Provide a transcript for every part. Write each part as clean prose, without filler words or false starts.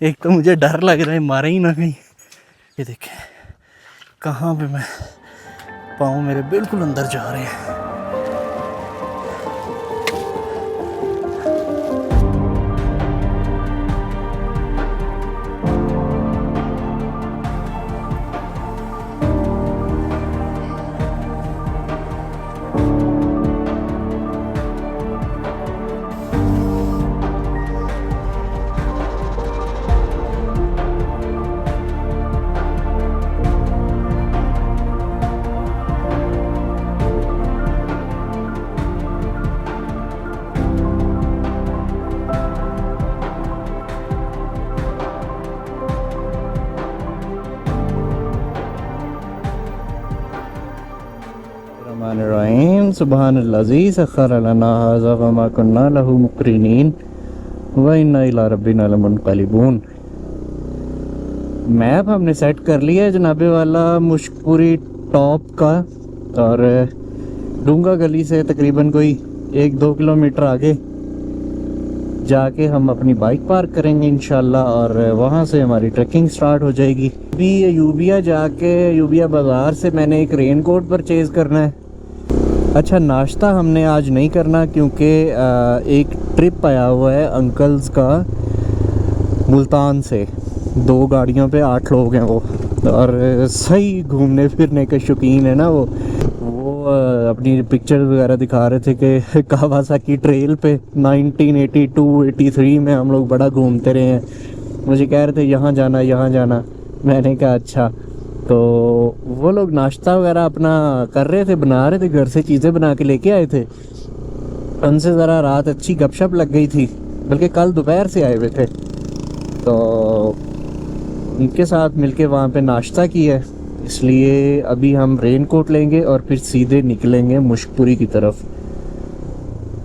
एक तो मुझे डर लग रहा है मारे ही ना कहीं। ये देखें कहाँ पे मैं, पाँव मेरे बिल्कुल अंदर जा रहे हैं। रहमानिर्रहीम सुब्हानल्लज़ी सख़्ख़र लना हाज़ा व मा कुन्ना लहू मुक़रिनीन व इन्ना इला रब्बिना लमुनक़लिबून। मैप हमने सेट कर लिया है जनाबे वाला मुश्कपुरी टॉप का, और डूंगा गली से तकरीबन कोई 1-2 किलोमीटर आगे जाके हम अपनी बाइक पार्क करेंगे इंशाल्लाह, और वहाँ से हमारी ट्रैकिंग स्टार्ट हो जाएगी। अभी यूबिया जाके यूबिया बाज़ार से मैंने एक रेन कोट परचेज़ करना है। अच्छा, नाश्ता हमने आज नहीं करना क्योंकि एक ट्रिप आया हुआ है अंकल्स का मुल्तान से। 2 गाड़ियों पे 8 लोग हैं वो, और सही घूमने फिरने के शौकीन है ना वो अपनी पिक्चर वगैरह दिखा रहे थे कि कावासाकी ट्रेल पे 1982-83 में हम लोग बड़ा घूमते रहे हैं। मुझे कह रहे थे यहाँ जाना यहाँ जाना, मैंने कहा अच्छा। तो वो लोग नाश्ता वगैरह अपना कर रहे थे, बना रहे थे, घर से चीज़ें बना के लेके आए थे। उनसे ज़रा रात अच्छी गपशप लग गई थी, बल्कि कल दोपहर से आए हुए थे, तो उनके साथ मिलके वहाँ पे नाश्ता किया है। इसलिए अभी हम रेन कोट लेंगे और फिर सीधे निकलेंगे मुश्कपुरी की तरफ।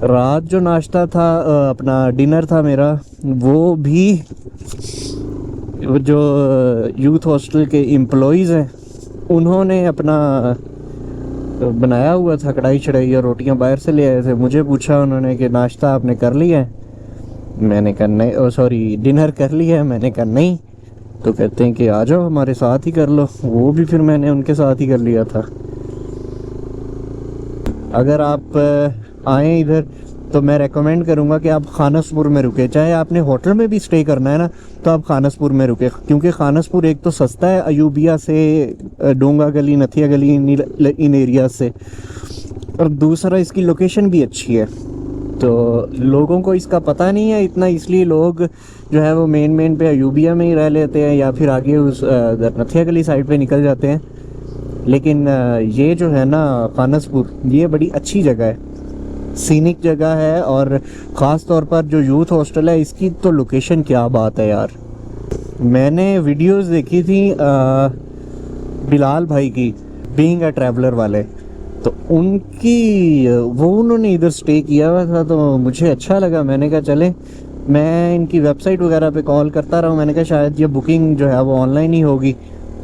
रात जो नाश्ता था अपना डिनर था मेरा, वो भी जो यूथ हॉस्टल के एम्प्लॉइज़ हैं उन्होंने अपना बनाया हुआ था, कढ़ाई चढ़ाई और रोटियां बाहर से ले आए थे। मुझे पूछा उन्होंने कि नाश्ता आपने कर लिया है, मैंने कहा नहीं, सॉरी डिनर कर लिया है, मैंने कहा नहीं। तो कहते हैं कि आ जाओ हमारे साथ ही कर लो, वो भी फिर मैंने उनके साथ ही कर लिया था। अगर आप आएँ इधर तो मैं रेकमेंड करूँगा कि आप खानसपुर में रुके, चाहे आपने होटल में भी स्टे करना है ना तो आप खानसपुर में रुके, क्योंकि खानसपुर एक तो सस्ता है अयूबिया से, डोंगा गली, नथिया गली, इन एरिया से, और दूसरा इसकी लोकेशन भी अच्छी है। तो लोगों को इसका पता नहीं है इतना, इसलिए लोग जो है वो मेन पे अयूबिया में ही रह लेते हैं या फिर आगे उस नथिया गली साइड पे निकल जाते हैं। लेकिन ये जो है ना खानसपुर, ये बड़ी अच्छी जगह है, सीनिक जगह है, और ख़ास तौर पर जो यूथ हॉस्टल है इसकी तो लोकेशन क्या बात है यार। मैंने वीडियोस देखी थी बिलाल भाई की, बीइंग अ ट्रैवलर वाले, तो उन्होंने इधर स्टे किया हुआ था, तो मुझे अच्छा लगा। मैंने कहा चले, मैं इनकी वेबसाइट वगैरह पे कॉल करता रहा हूँ, मैंने कहा शायद ये बुकिंग जो है वो ऑनलाइन ही होगी,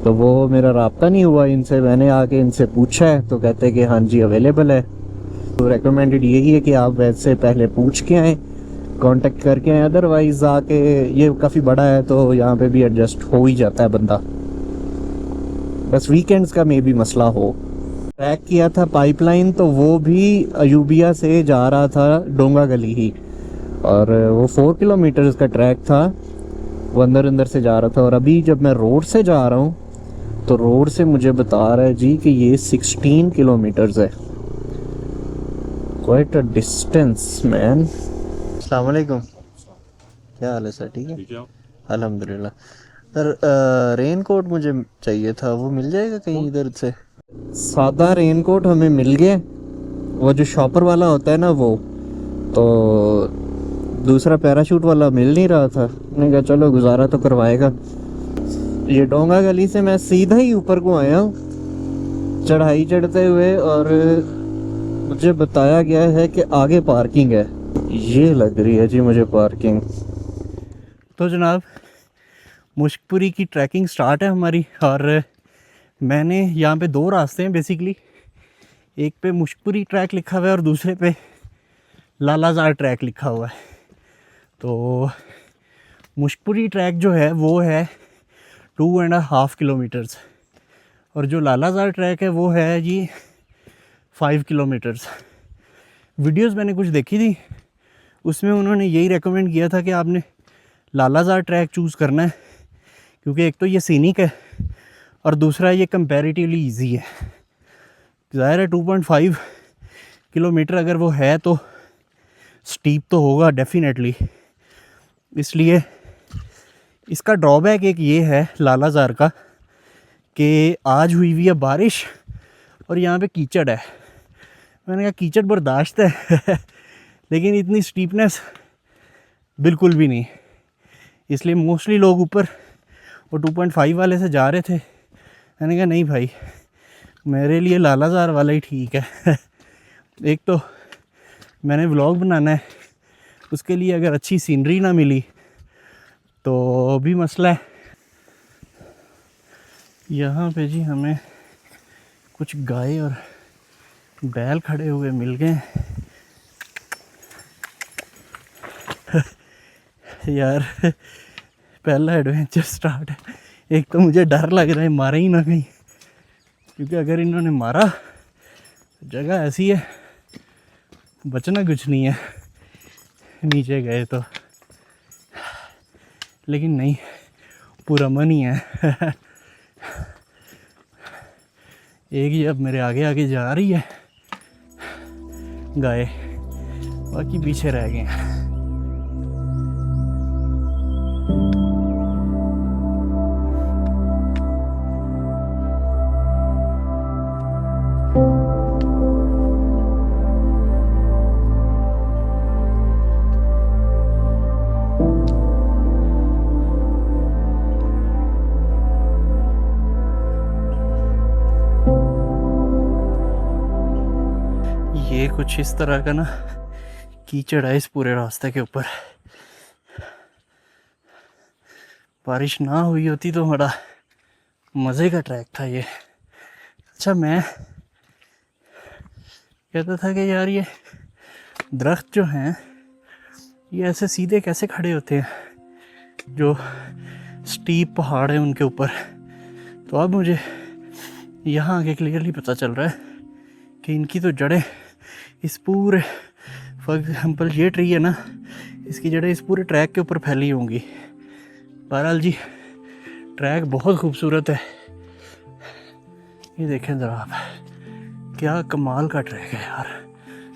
तो वो मेरा राब्ता नहीं हुआ इनसे। मैंने आके इनसे पूछा है तो कहते हैं कि हाँ जी अवेलेबल है। तो रेकमेंडेड यही है कि आप वैसे पहले पूछ के आएँ, कांटेक्ट करके आएँ, अदरवाइज़ आके, ये काफ़ी बड़ा है तो यहाँ पे भी एडजस्ट हो ही जाता है बंदा, बस वीकेंड्स का मे भी मसला हो। ट्रैक किया था पाइपलाइन, तो वो भी अयूबिया से जा रहा था डोंगा गली ही, और वो 4 किलोमीटर का ट्रैक था, वो अंदर से जा रहा था। और अभी जब मैं रोड से जा रहा हूँ तो रोड से मुझे बता रहा है जी कि ये 16 किलोमीटर्स है। Quite a distance man. अस्सलाम वालेकुम, क्या हाल है सर? ठीक है अल्हम्दुलिल्लाह। सर रेन कोट मुझे चाहिए था, वो मिल जाएगा कहीं इधर से? सादा रेन कोट हमें मिल गया, वो जो शॉपर वाला होता है ना वो, तो दूसरा पैराशूट वाला मिल नहीं रहा था। मैंने कहा चलो गुजारा तो करवाएगा। ये डोंगा गली से मैं सीधा ही ऊपर को आया हूँ चढ़ाई चढ़ते हुए, और मुझे बताया गया है कि आगे पार्किंग है। ये लग रही है जी मुझे पार्किंग। तो जनाब मुश्कपुरी की ट्रैकिंग स्टार्ट है हमारी, और मैंने यहाँ पे 2 रास्ते हैं बेसिकली, एक पे मुश्कपुरी ट्रैक लिखा हुआ है और दूसरे पे लालाजार ट्रैक लिखा हुआ है। तो मुशकपुरी ट्रैक जो है वो है 2.5 किलोमीटर्स, और जो लालाजार ट्रैक है वो है जी 5 किलोमीटर्स। वीडियोस मैंने कुछ देखी थी, उसमें उन्होंने यही रेकमेंड किया था कि आपने लालाजार ट्रैक चूज़ करना है, क्योंकि एक तो ये सीनिक है और दूसरा ये कंपैरेटिवली इजी है। ज़ाहिर है 2.5 किलोमीटर अगर वो है तो स्टीप तो होगा डेफिनेटली। इसलिए इसका ड्रॉबैक एक ये है लालाजार का कि आज हुई हुई है बारिश और यहाँ पे कीचड़ है। मैंने कहा कीचड़ बर्दाश्त है लेकिन इतनी स्टीपनेस बिल्कुल भी नहीं, इसलिए मोस्टली लोग ऊपर वो 2.5 वाले से जा रहे थे। मैंने कहा नहीं भाई, मेरे लिए लालाजार वाला ही ठीक है। एक तो मैंने व्लॉग बनाना है, उसके लिए अगर अच्छी सीनरी ना मिली तो भी मसला है। यहाँ पे जी हमें कुछ गाय और बैल खड़े हुए मिल गए। यार पहला एडवेंचर स्टार्ट है। एक तो मुझे डर लग रहा है मारा ही ना कहीं, क्योंकि अगर इन्होंने मारा जगह ऐसी है बचना कुछ नहीं है नीचे गए तो। लेकिन नहीं, पूरा मन ही है। एक ही अब मेरे आगे आगे जा रही है गाय, बाकी पीछे रह गए हैं। ये कुछ इस तरह का ना कीचड़ है इस पूरे रास्ते के ऊपर। बारिश ना हुई होती तो बड़ा मज़े का ट्रैक था ये। अच्छा, मैं कहता था कि यार ये दरख्त जो हैं ये ऐसे सीधे कैसे खड़े होते हैं जो स्टीप पहाड़ है उनके ऊपर। तो अब मुझे यहाँ आके क्लियरली पता चल रहा है कि इनकी तो जड़ें इस पूरे, फॉर एग्जाम्पल ये ट्री है ना, इसकी जड़ें इस पूरे ट्रैक के ऊपर फैली होंगी। बहरहाल जी ट्रैक बहुत खूबसूरत है। ये देखें ज़रा आप, क्या कमाल का ट्रैक है यार,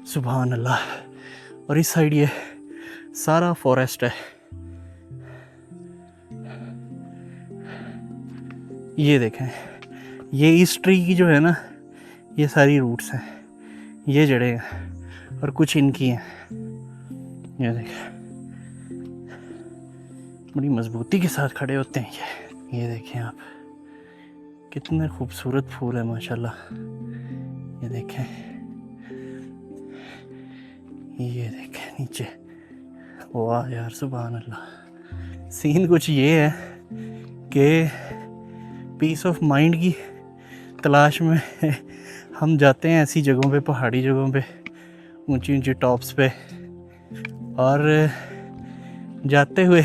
सुभान अल्लाह। और इस साइड ये सारा फॉरेस्ट है। ये देखें, ये इस ट्री की जो है ना ये सारी रूट्स हैं, ये जड़ें हैं और कुछ इनकी हैं। ये देखें बड़ी मजबूती के साथ खड़े होते हैं ये देखें आप, कितने खूबसूरत फूल है माशाल्लाह। ये देखें, ये देखें नीचे, वाह यार सुभान अल्लाह। सीन कुछ ये है कि पीस ऑफ माइंड की तलाश में हम जाते हैं ऐसी जगहों पे, पहाड़ी जगहों पे, ऊंची ऊंची टॉप्स पे, और जाते हुए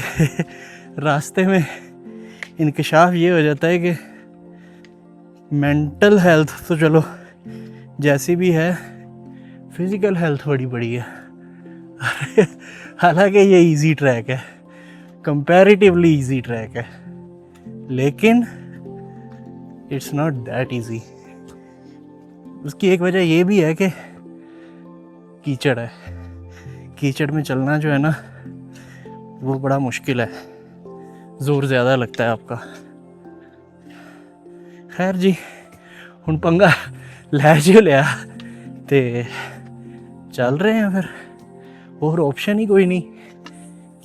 रास्ते में इंकशाफ ये हो जाता है कि मेंटल हेल्थ तो चलो जैसी भी है, फिज़िकल हेल्थ बड़ी बड़ी है। हालांकि ये इजी ट्रैक है, कंपैरेटिवली इजी ट्रैक है, लेकिन इट्स नॉट दैट इजी। उसकी एक वजह ये भी है कि कीचड़ है। कीचड़ में चलना जो है ना वो बड़ा मुश्किल है, ज़ोर ज़्यादा लगता है आपका। खैर जी हुण पंगा लै जो लिया ते चल रहे हैं फिर, और ऑप्शन ही कोई नहीं,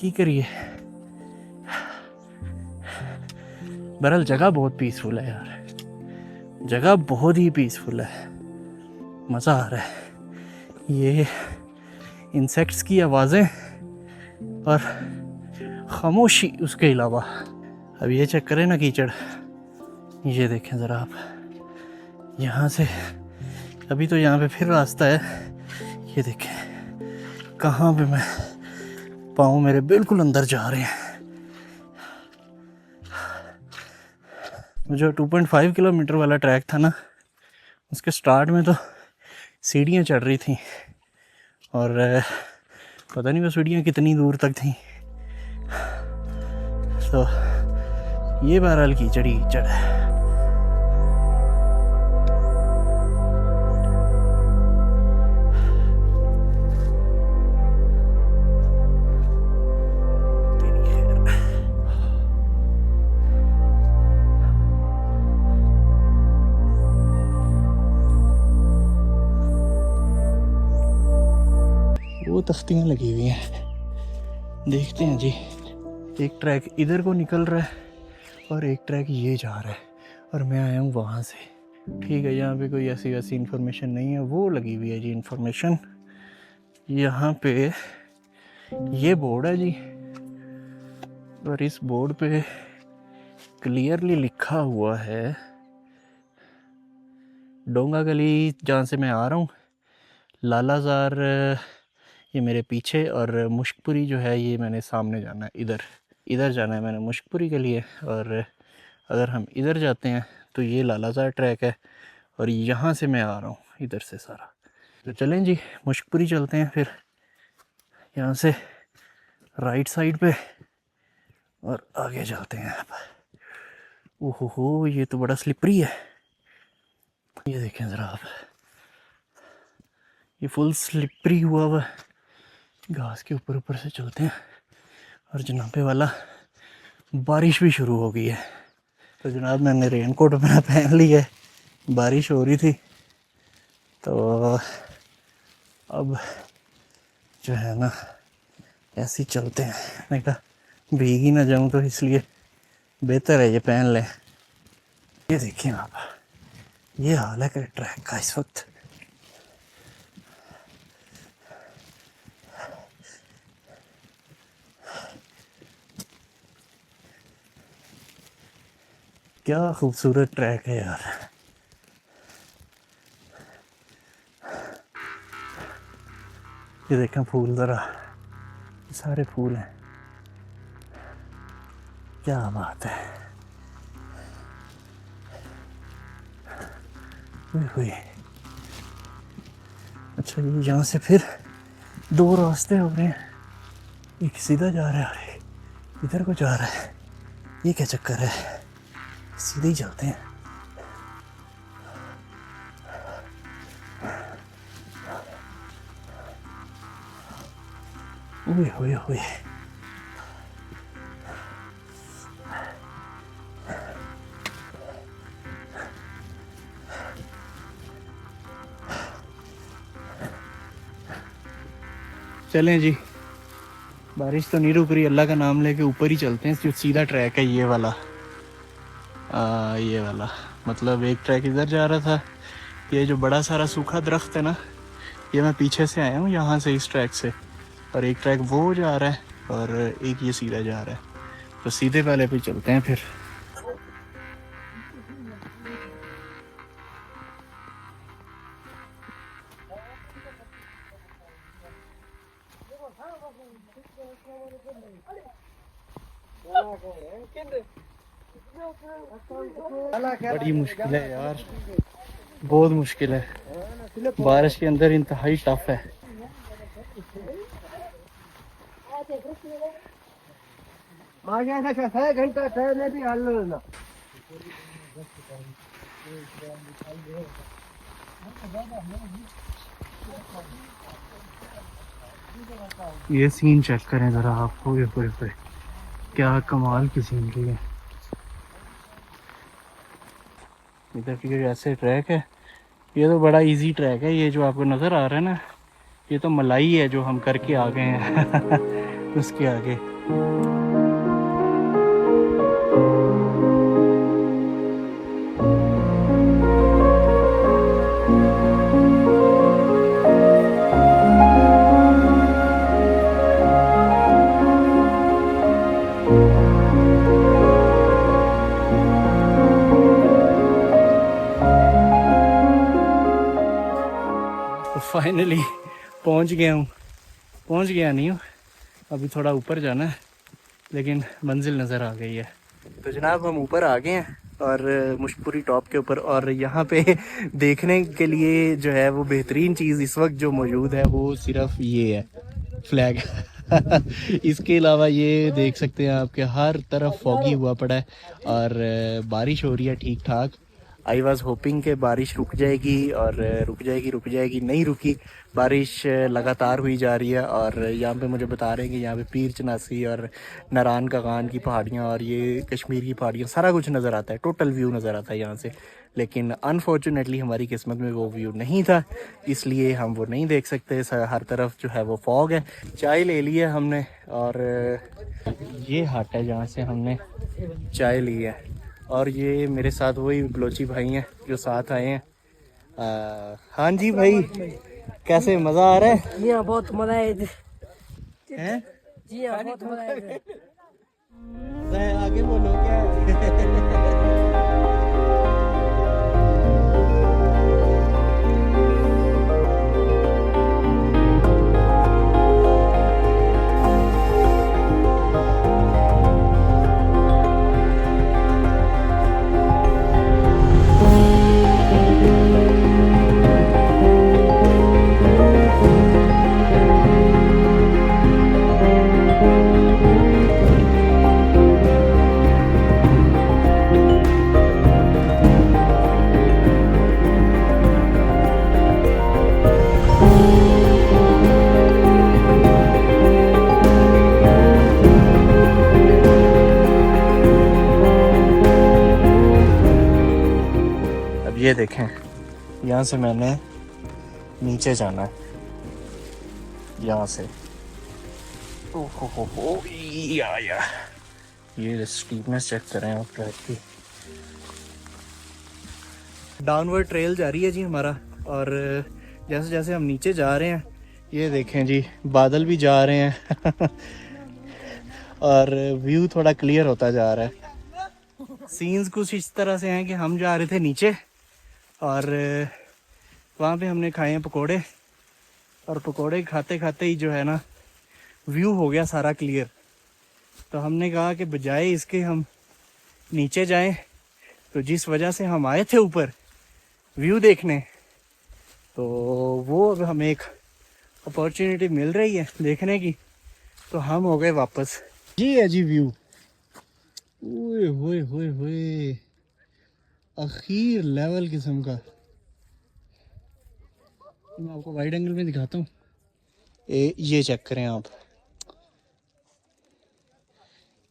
की करिए। बहरहाल जगह बहुत पीसफुल है यार, जगह बहुत ही पीसफुल है, मज़ा आ रहा है। ये इंसेक्ट्स की आवाज़ें और खामोशी उसके अलावा। अब ये चेक करें ना कीचड़, ये देखें ज़रा आप, यहाँ से अभी तो यहाँ पे फिर रास्ता है। ये देखें कहाँ पे मैं, पाँव मेरे बिल्कुल अंदर जा रहे हैं। जो 2.5 किलोमीटर वाला ट्रैक था ना, उसके स्टार्ट में तो सीढ़ियाँ चढ़ रही थी और पता नहीं वो सीढ़ियाँ कितनी दूर तक थी। तो ये बहरहाल कीचड़ ही कीचड़ है। वो तख्तियाँ लगी हुई हैं, देखते हैं जी। एक ट्रैक इधर को निकल रहा है और एक ट्रैक ये जा रहा है और मैं आया हूँ वहाँ से। ठीक है, यहाँ पे कोई ऐसी वैसी इन्फॉर्मेशन नहीं है। वो लगी हुई है जी इन्फॉर्मेशन, यहाँ पे ये बोर्ड है जी, और इस बोर्ड पे क्लियरली लिखा हुआ है डोंगा गली, जहाँ से मैं आ रहा हूँ, लालाजार ये मेरे पीछे, और मुश्कपुरी जो है ये मैंने सामने जाना है, इधर जाना है मैंने मुश्कपुरी के लिए। और अगर हम इधर जाते हैं तो ये लालाजार ट्रैक है और यहाँ से मैं आ रहा हूँ इधर से सारा। तो चलें जी, मुश्कपुरी चलते हैं फिर, यहाँ से राइट साइड पे और आगे चलते हैं। ओहो हो, ये तो बड़ा स्लिपरी है, ये देखें ज़रा आप, ये फुल स्लिपरी हुआ हुआ घास के ऊपर ऊपर से चलते हैं। और जनाबे वाला बारिश भी शुरू हो गई है, तो जनाब मैंने रेनकोट अपना पहन लिया है, बारिश हो रही थी तो अब जो है ना ऐसे ही चलते हैं। मैं कहा भीग ही ना जाऊं, तो इसलिए बेहतर है ये पहन लें। ये देखिए आप, ये हाल है ट्रैक का इस वक्त। क्या खूबसूरत ट्रैक है यार। ये देखें फूल, ज़रा सारे फूल हैं, क्या बात है। हुई अच्छा, ये यहाँ से फिर दो रास्ते हो रहे हैं, एक सीधा जा रहा है और इधर को जा रहा है। ये क्या चक्कर है, सीधे ही चलते हैं। ओए ओए ओए, चलें जी, बारिश तो नहीं रुक रही, अल्लाह का नाम लेके ऊपर ही चलते हैं। जो सीधा ट्रैक है ये वाला, ये वाला, मतलब एक ट्रैक इधर जा रहा था। ये जो बड़ा सारा सूखा दरख्त है ना, ये मैं पीछे से आया हूँ यहाँ से, इस ट्रैक से, और एक ट्रैक वो जा रहा है और एक ये सीधा जा रहा है। तो सीधे वाले पे चलते हैं फिर। बड़ी मुश्किल है यार, बहुत मुश्किल है, बारिश के अंदर इंतहाई टफ है। ये सीन चेक करें जरा आप, पूरे क्या कमाल की सीनरी है। इधर की ऐसे ट्रैक है, ये तो बड़ा इजी ट्रैक है। ये जो आपको नज़र आ रहा है ना, ये तो मलाई है जो हम करके आ गए हैं उसके आगे। फाइनली पहुंच गया नहीं हूँ, अभी थोड़ा ऊपर जाना है, लेकिन मंजिल नज़र आ गई है। तो जनाब हम ऊपर आ गए हैं और मुशपुरी टॉप के ऊपर। और यहाँ पे देखने के लिए जो है वो बेहतरीन चीज़ इस वक्त जो मौजूद है वो सिर्फ ये है, फ्लैग। इसके अलावा ये देख सकते हैं आपके हर तरफ फॉगी हुआ पड़ा है और बारिश हो रही है ठीक ठाक। आई वॉज होपिंग कि बारिश रुक जाएगी और रुक जाएगी, नहीं रुकी। बारिश लगातार हुई जा रही है और यहाँ पे मुझे बता रहे हैं कि यहाँ पे पीर चनासी और नारायण कागान की पहाड़ियाँ और ये कश्मीर की पहाड़ियाँ सारा कुछ नज़र आता है, टोटल व्यू नज़र आता है यहाँ से। लेकिन अनफॉर्चुनेटली हमारी किस्मत में वो व्यू नहीं था, इसलिए हम वो नहीं देख सकते। हर तरफ जो है वो फॉग है। चाय ले ली है हमने और ये हट है जहाँ से हमने चाय ली है। और ये मेरे साथ वही बलोची भाई हैं जो साथ आए हैं। हाँ जी भाई, कैसे मज़ा आ रहा है? जी हाँ, बहुत मजा है। हैं? जी हाँ, बहुत मजा है। आगे बोलो क्या? ये देखें, यहाँ से मैंने नीचे जाना है, यहाँ से। ओहो या ये स्टीपनेस चेक करें आप ट्रैक की। डाउनवर्ड ट्रेल जा रही है जी हमारा। और जैसे जैसे हम नीचे जा रहे हैं, ये देखें जी बादल भी जा रहे हैं और व्यू थोड़ा क्लियर होता जा रहा है। सीन्स कुछ इस तरह से हैं कि हम जा रहे थे नीचे और वहाँ पे हमने खाए हैं पकोड़े, और पकोड़े खाते खाते ही जो है ना व्यू हो गया सारा क्लियर। तो हमने कहा कि बजाय इसके हम नीचे जाएं, तो जिस वजह से हम आए थे ऊपर व्यू देखने, तो वो अब हमें एक अपॉर्चुनिटी मिल रही है देखने की, तो हम हो गए वापस। ये है जी व्यू। ओए होए होए होए, आखिर लेवल किस्म का। मैं आपको वाइड एंगल में दिखाता हूँ, ये चेक करें आप।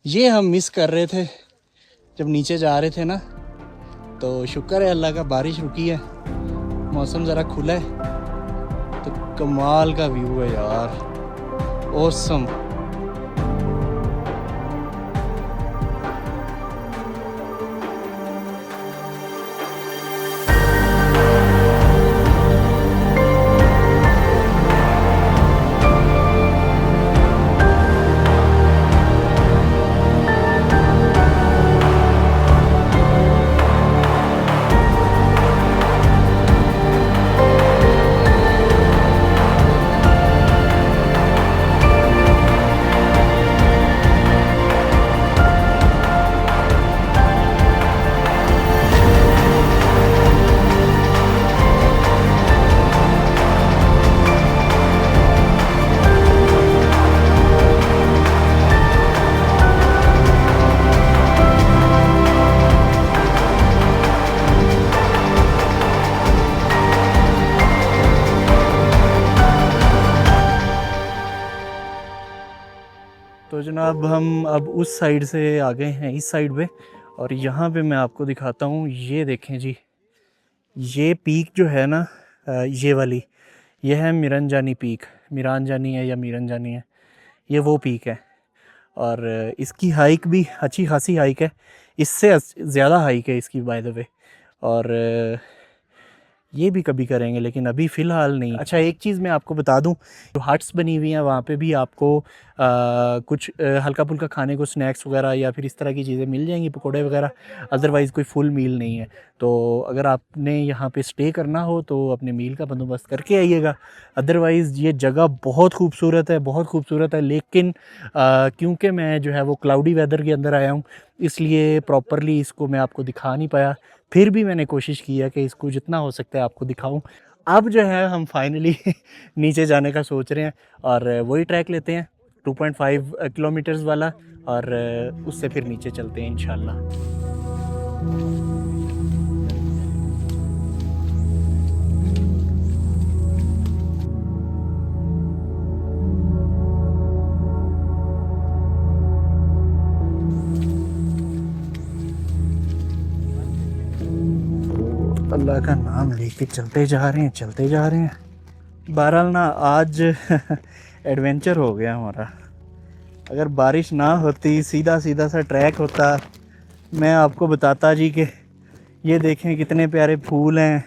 ये हम मिस कर रहे थे जब नीचे जा रहे थे ना, तो शुक्र है अल्लाह का बारिश रुकी है, मौसम ज़रा खुला है, तो कमाल का व्यू है यार, ऑसम। तो जनाब हम अब उस साइड से आ गए हैं इस साइड पे, और यहाँ पे मैं आपको दिखाता हूँ। ये देखें जी, ये पीक जो है ना, ये वाली, ये है मिरनजानी पीक। मिरानजानी है या मिरनजानी है, ये वो पीक है। और इसकी हाइक भी अच्छी खासी हाइक है, इससे ज़्यादा हाइक है इसकी बाय द वे। और ये भी कभी करेंगे, लेकिन अभी फ़िलहाल नहीं। अच्छा, एक चीज़ मैं आपको बता दूं, जो हट्स बनी हुई हैं वहाँ पे भी आपको कुछ हल्का फुल्का खाने को स्नैक्स वगैरह या फिर इस तरह की चीज़ें मिल जाएंगी, पकोड़े वगैरह। अदरवाइज़ कोई फुल मील नहीं है। तो अगर आपने यहाँ पे स्टे करना हो तो अपने मील का बंदोबस्त करके आइएगा। अदरवाइज़ ये जगह बहुत खूबसूरत है, बहुत खूबसूरत है, लेकिन क्योंकि मैं जो है वो क्लाउडी वेदर के अंदर आया हूँ, इसलिए प्रॉपरली इसको मैं आपको दिखा नहीं पाया। फिर भी मैंने कोशिश की है कि इसको जितना हो सकता है आपको दिखाऊं। अब जो है हम फाइनली नीचे जाने का सोच रहे हैं और वही ट्रैक लेते हैं 2.5 किलोमीटर्स वाला, और उससे फिर नीचे चलते हैं इंशाल्लाह। अल्लाह का नाम लेके चलते जा रहे हैं, चलते जा रहे हैं। बहरहाल ना आज एडवेंचर हो गया हमारा। अगर बारिश ना होती, सीधा सीधा सा ट्रैक होता, मैं आपको बताता जी कि ये देखें कितने प्यारे फूल हैं,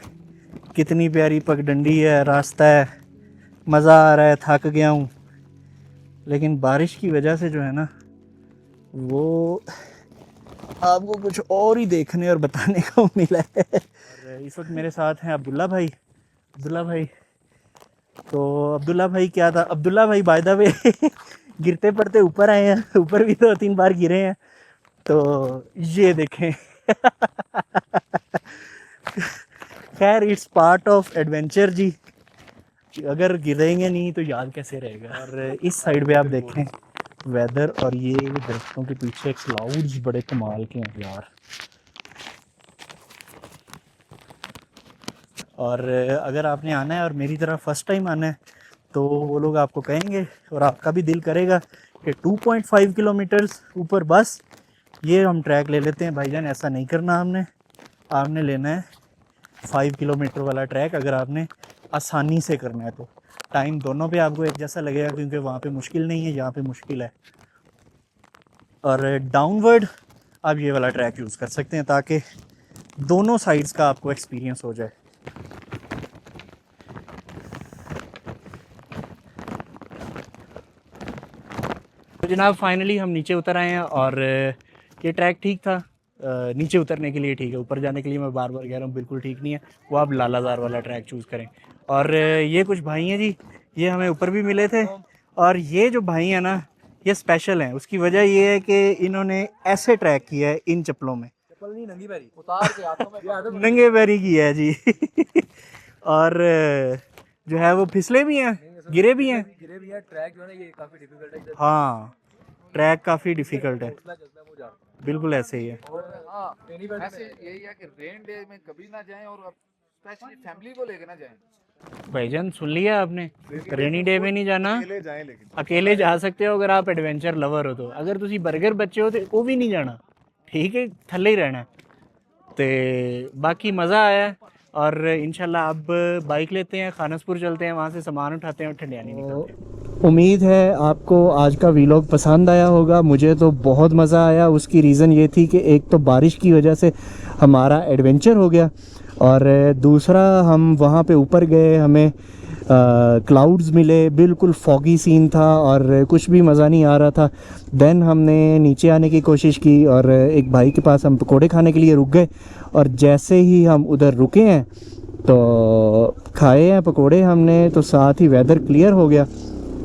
कितनी प्यारी पगडंडी है, रास्ता है, मज़ा आ रहा है, थक गया हूँ। लेकिन बारिश की वजह से जो है ना वो आपको कुछ और ही देखने और बताने को मिला है। और इस वक्त मेरे साथ हैं अब्दुल्ला भाई। तो अब्दुल्ला भाई क्या था, अब्दुल्ला भाई बाय द वे गिरते पड़ते ऊपर आए हैं, ऊपर भी 2-3 बार गिरे हैं। तो ये देखें खैर इट्स पार्ट ऑफ एडवेंचर जी, अगर गिरेंगे नहीं तो याद कैसे रहेगा। और इस साइड पे आप देखें वेदर, और ये दरख्तों के पीछे क्लाउड्स बड़े कमाल के हैं यार। और अगर आपने आना है और मेरी तरह फर्स्ट टाइम आना है तो वो लोग आपको कहेंगे और आपका भी दिल करेगा कि 2.5 किलोमीटर्स ऊपर बस ये हम ट्रैक ले लेते हैं। भाईजान ऐसा नहीं करना, आपने लेना है 5 किलोमीटर वाला ट्रैक। अगर आपने आसानी से करना है तो टाइम दोनों पे आपको एक जैसा लगेगा, क्योंकि वहाँ पे मुश्किल नहीं है, यहाँ पे मुश्किल है। और डाउनवर्ड आप ये वाला ट्रैक यूज़ कर सकते हैं ताकि दोनों साइड्स का आपको एक्सपीरियंस हो जाए। तो जनाब फाइनली हम नीचे उतर आए हैं और ये ट्रैक ठीक था, नीचे उतरने के लिए ठीक है, ऊपर जाने के लिए मैं बार बार कह रहा हूँ बिल्कुल ठीक नहीं है। वो आप लालाजार वाला ट्रैक चूज़ करें। और ये कुछ भाई हैं जी, ये हमें ऊपर भी मिले थे, और ये जो भाई हैं ना ये स्पेशल हैं। उसकी वजह ये है कि इन्होंने ऐसे ट्रैक किया है इन चप्पलों में, चप्पल नहीं नंगी पैरी उतार के हाथों में नंगे पैरी किया है जी और जो है वो फिसले भी हैं, गिरे भी हैं। ट्रैक जो है ना ये काफ़ी डिफिकल्ट है। हाँ, ट्रैक काफ़ी डिफिकल्ट है, बिल्कुल ऐसे ही है। ऐसे यही है कि रेन डे में कभी ना जाएं और स्पेशली फैमिली को लेकर ना जाएं। भाईजान सुन लिया आपने, रेनी डे में नहीं जाना, अकेले जा सकते हो अगर आप एडवेंचर लवर हो तो। अगर तुसी बर्गर बच्चे हो तो वो भी नहीं जाना, ठीक है, थल्ले ही रहना। तो बाकी मज़ा आया और इंशाल्लाह अब बाइक लेते हैं, खानसपुर चलते हैं, वहाँ से सामान उठाते हैं और ठंडियानी निकलते हैं। उम्मीद है आपको आज का व्लॉग पसंद आया होगा। मुझे तो बहुत मज़ा आया। उसकी रीज़न ये थी कि एक तो बारिश की वजह से हमारा एडवेंचर हो गया, और दूसरा हम वहाँ पे ऊपर गए, हमें क्लाउड्स मिले, बिल्कुल फॉगी सीन था और कुछ भी मज़ा नहीं आ रहा था। देन हमने नीचे आने की कोशिश की और एक भाई के पास हम पकोड़े खाने के लिए रुक गए, और जैसे ही हम उधर रुके हैं तो खाए हैं पकोड़े हमने, तो साथ ही वेदर क्लियर हो गया।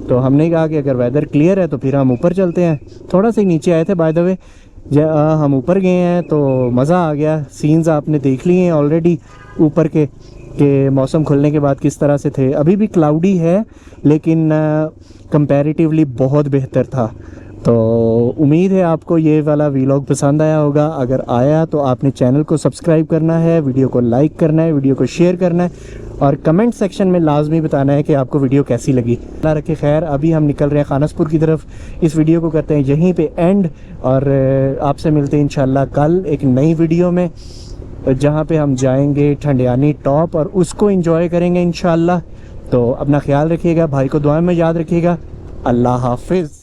तो हमने कहा कि अगर वेदर क्लियर है तो फिर हम ऊपर चलते हैं। थोड़ा सा नीचे आए थे बाय द वे, हम ऊपर गए हैं तो मज़ा आ गया। सीन्स आपने देख लिए हैं ऑलरेडी ऊपर के मौसम खुलने के बाद किस तरह से थे। अभी भी क्लाउडी है लेकिन कंपैरेटिवली बहुत बेहतर था। तो उम्मीद है आपको ये वाला व्लॉग पसंद आया होगा। अगर आया तो आपने चैनल को सब्सक्राइब करना है, वीडियो को लाइक करना है, वीडियो को शेयर करना है और कमेंट सेक्शन में लाजमी बताना है कि आपको वीडियो कैसी लगी। अल्लाह रखे खैर। अभी हम निकल रहे हैं खानसपुर की तरफ। इस वीडियो को करते हैं यहीं पे एंड, और आपसे मिलते हैं इंशाल्लाह कल एक नई वीडियो में, जहाँ पे हम जाएंगे ठंडियानी टॉप और उसको एंजॉय करेंगे इंशाल्लाह। तो अपना ख्याल रखिएगा, भाई को दुआ में याद रखिएगा। अल्लाह हाफिज़।